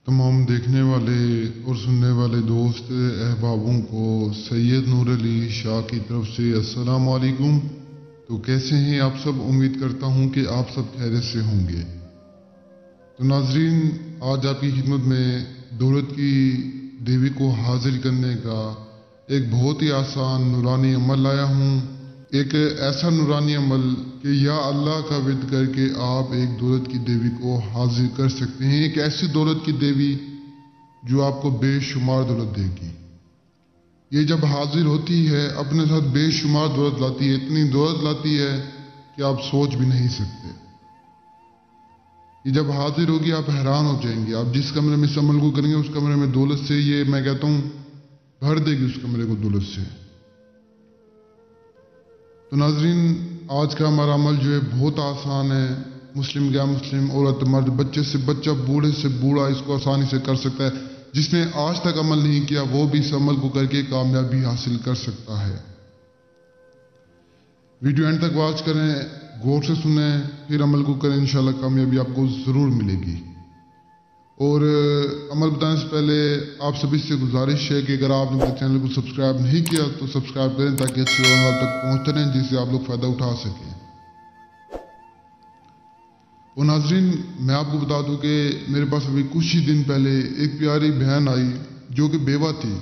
तमाम देखने वाले और सुनने वाले दोस्त अहबाबों को सैयद नूर अली शाह की तरफ से अस्सलाम वालेकुम। तो कैसे हैं आप सब? उम्मीद करता हूं कि आप सब खैरियत से होंगे। तो नाजरीन, आज आपकी खिदमत में दौलत की देवी को हाजिर करने का एक बहुत ही आसान नूरानी अमल लाया हूं। एक ऐसा नूरानी अमल कि या अल्लाह का विद करके आप एक दौलत की देवी को हाजिर कर सकते हैं। एक ऐसी दौलत की देवी जो आपको बेशुमार दौलत देगी। ये जब हाजिर होती है अपने साथ बेशुमार दौलत लाती है, इतनी दौलत लाती है कि आप सोच भी नहीं सकते। ये जब हाजिर होगी आप हैरान हो जाएंगे। आप जिस कमरे में इस अमल को करेंगे उस कमरे में दौलत से, ये मैं कहता हूँ, भर देगी उस कमरे को दौलत से। तो नाजरीन, आज का हमारा अमल जो है बहुत आसान है। मुस्लिम गैर मुस्लिम, औरत मर्द, बच्चे से बच्चा, बूढ़े से बूढ़ा इसको आसानी से कर सकता है। जिसने आज तक अमल नहीं किया वो भी इस अमल को करके कामयाबी हासिल कर सकता है। वीडियो एंड तक वॉच करें, गौर से सुने, फिर अमल को करें। इंशाल्लाह कामयाबी आपको ज़रूर मिलेगी। और अमल बताने से पहले आप सभी से गुजारिश है कि अगर आपने मेरे चैनल को सब्सक्राइब नहीं किया तो सब्सक्राइब करें ताकि अच्छी अमल तक पहुँचते रहें, जिससे आप लोग फ़ायदा उठा सकें। और नाजरीन, मैं आपको बता दूं कि मेरे पास अभी कुछ ही दिन पहले एक प्यारी बहन आई जो कि बेवा थी।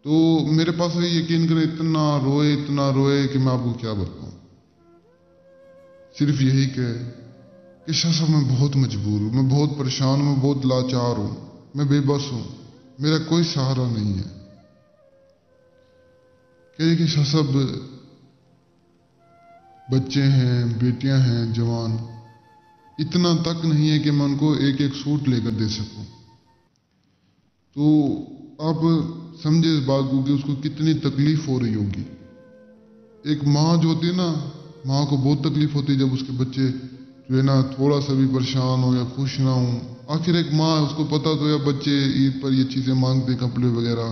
तो मेरे पास यकीन करें इतना रोए कि मैं आपको क्या बताऊं। सिर्फ यही कि शाह साहब मैं बहुत मजबूर हूँ, मैं बहुत परेशान हूँ, मैं बहुत लाचार हूँ, मैं बेबस हूँ, मेरा कोई सहारा नहीं है। कहे कि शाह साहब बच्चे हैं, बेटियां हैं, जवान, इतना तक नहीं है कि मैं उनको एक एक सूट लेकर दे सकूं। तो आप समझे इस बात को कि उसको कितनी तकलीफ हो रही होगी। एक माँ जो होती है ना, माँ को बहुत तकलीफ होती है जब उसके बच्चे जो है ना थोड़ा सा भी परेशान हो या खुश ना हो। आखिर एक माँ है, उसको पता तो है बच्चे ईद पर ये चीज़ें मांगते, कपड़े वगैरह।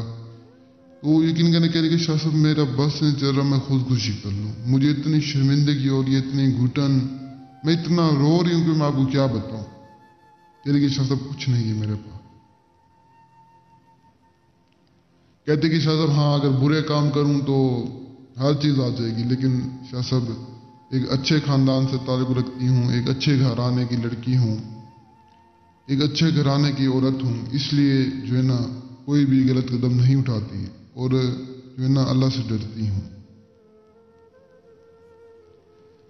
तो यकीन करने कह रही कि शाह साहब मेरा बस नहीं चल रहा, मैं खुदकुशी कर लूँ। मुझे इतनी शर्मिंदगी हो रही है, इतनी घुटन, मैं इतना रो रही हूँ कि मैं आपको क्या बताऊँ। कह रही कि शाह साहब कुछ नहीं है मेरे पास। कहते कि शाह साहब हाँ, अगर बुरे काम करूँ तो हर चीज़ आ जाएगी, लेकिन शाह साहब एक अच्छे ख़ानदान से ताल्लुक़ रखती हूँ, एक अच्छे घराने की लड़की हूँ, एक अच्छे घराने की औरत हूँ, इसलिए जो है ना कोई भी गलत कदम नहीं उठाती और जो है ना अल्लाह से डरती हूँ।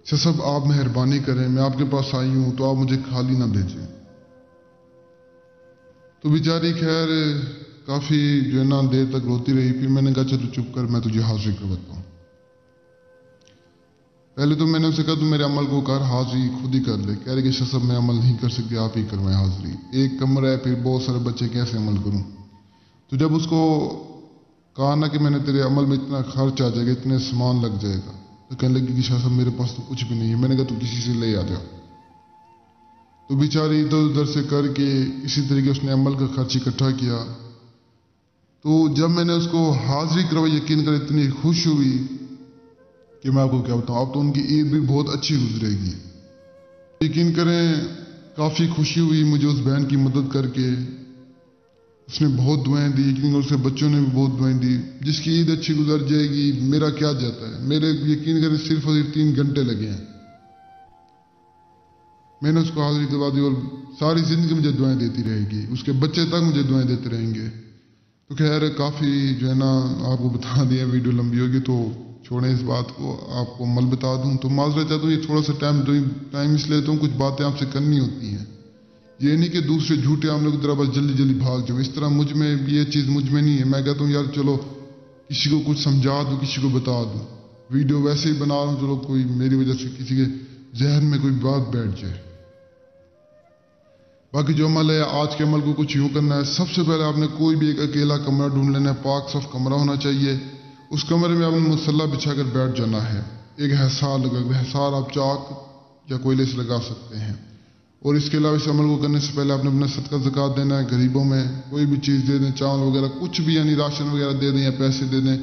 शाह साहब आप मेहरबानी करें, मैं आपके पास आई हूँ तो आप मुझे खाली ना भेजें। तो बेचारी खैर काफ़ी जो है ना देर तक रोती रही। फिर मैंने कहा चलो चुप कर, मैं तुझे हाजिर करवाता हूँ। पहले तो मैंने उसे कहा तू मेरे अमल को कर, हाजिरी खुद ही कर ले। कह रहे कि शाह साहब मैं अमल नहीं कर सकती, आप ही करवाएं हाजिरी। एक कमरा है, फिर बहुत सारे बच्चे, कैसे अमल करूं। तो जब उसको कहा ना कि मैंने तेरे अमल में इतना खर्च आ जाएगा, इतने सामान लग जाएगा, तो कहने लगी कि शाह साहब मेरे पास तो कुछ भी नहीं है। मैंने कहा तू किसी से ले आ जा। तो बेचारी इधर उधर से करके इसी तरीके उसने अमल का खर्च इकट्ठा किया। तो जब मैंने उसको हाजिरी करवाई, यकीन कर इतनी खुश हुई कि मैं आपको क्या बताऊं। अब तो उनकी ईद भी बहुत अच्छी गुजरेगी। यकीन करें काफ़ी खुशी हुई मुझे उस बहन की मदद करके। उसने बहुत दुआएं दी, यकीन करें उसके बच्चों ने भी बहुत दुआएं दी। जिसकी ईद अच्छी गुजर जाएगी, मेरा क्या जाता है। मेरे यकीन करें सिर्फ और सिर्फ 3 घंटे लगे हैं। मैंने उसको हाजिरी करवा दी और सारी जिंदगी मुझे दुआएं देती रहेगी, उसके बच्चे तक मुझे दुआएं देते रहेंगे। तो खैर काफ़ी जो है ना आपको बता दिया, वीडियो लंबी होगी तो छोड़ें इस बात को, आपको अमल बता दूं। तो माजरत चाहता हूँ, ये थोड़ा सा टाइम इसलिए लेता हूँ, कुछ बातें आपसे करनी होती हैं। ये नहीं कि दूसरे झूठे आमलों की तरह बस जल्दी जल्दी भाग जाओ। इस तरह मुझ में ये चीज़ मुझ में नहीं है। मैं कहता हूँ यार चलो किसी को कुछ समझा दूँ, किसी को बता दूँ। वीडियो वैसे ही बना रहा हूँ, चलो कोई मेरी वजह से किसी के जहन में कोई बात बैठ जाए। बाकी जो अमल है, आज के अमल को कुछ यूँ करना है। सबसे पहले आपने कोई भी एक अकेला कमरा ढूंढ लेना है, पाक साफ कमरा होना चाहिए। उस कमरे में आपने मुसल्ला बिछा कर बैठ जाना है। एक हिसार लगा, हिसार आप चाक या कोयले से लगा सकते हैं। और इसके अलावा इस अमल को करने से पहले आपने अपना सदका ज़कात देना है। गरीबों में कोई भी चीज़ दे दें, चावल वगैरह कुछ भी, यानी राशन वगैरह दे दें या पैसे दे दें।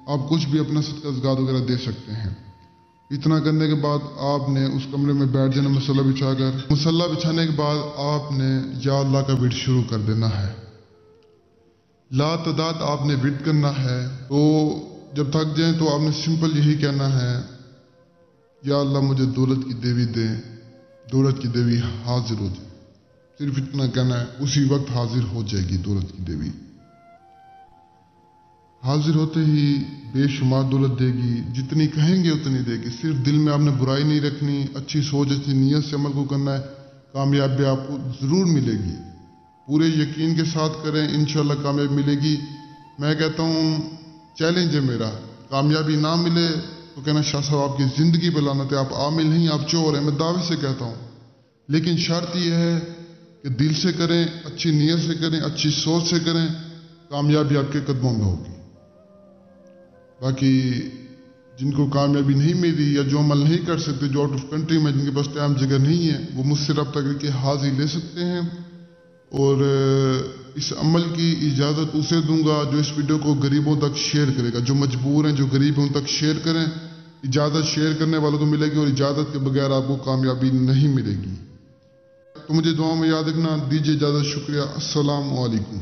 आप कुछ भी अपना सदका ज़कात वगैरह दे सकते हैं। اتنا کرنے کے بعد آپ نے اس کمرے میں بیٹھ جانا مسلح بچھا کر. مسلح بچھانے کے بعد آپ نے یا اللہ کا ورد شروع کر دینا ہے. لا تعداد آپ نے ورد کرنا ہے. تو جب تھک جائیں تو آپ نے سمپل یہی کہنا ہے یا اللہ مجھے دولت کی دیوی دے، دولت کی دیوی حاضر ہو جائے. صرف اتنا کہنا ہے، اسی وقت حاضر ہو جائے گی دولت کی دیوی. حاضر ہوتے ہی بے شمار دولت دے گی، جتنی کہیں گے اتنی دے گی. صرف دل میں آپ نے برائی نہیں رکھنی، اچھی سوچ اچھی نیت سے عمل کو کرنا ہے. کامیابی آپ کو ضرور ملے گی. پورے یقین کے ساتھ کریں، انشاءاللہ کامیابی ملے گی. میں کہتا ہوں چیلنج ہے میرا، کامیابی نہ ملے تو کہنا شاہ صاحب آپ کی زندگی پہ لعنت ہے، آپ عامل نہیں، آپ چور ہیں. میں دعوے سے کہتا ہوں، لیکن شرط یہ ہے کہ دل سے کریں، اچھی نیت سے کریں، اچھی سوچ سے کریں. کامیابی آپ کے قدموں میں ہوگی. باقی جن کو کامیابی نہیں ملی یا جو عمل نہیں کر سکتے، جو آؤٹ آف کنٹری میں جن کے پاس ٹائم جگہ نہیں ہے، وہ مجھ سے رابطہ کر کے حاضری لے سکتے ہیں. اور اس عمل کی اجازت اسے دوں گا جو اس ویڈیو کو غریبوں تک شیئر کرے گا. جو مجبور ہیں، جو غریب ہیں، ان تک شیئر کریں. اجازت شیئر کرنے والوں کو ملے گی، اور اجازت کے بغیر آپ کو کامیابی نہیں ملے گی. تو مجھے دعاؤں میں یاد رکھنا. دیجیے اجازت. شکریہ. السلام علیکم.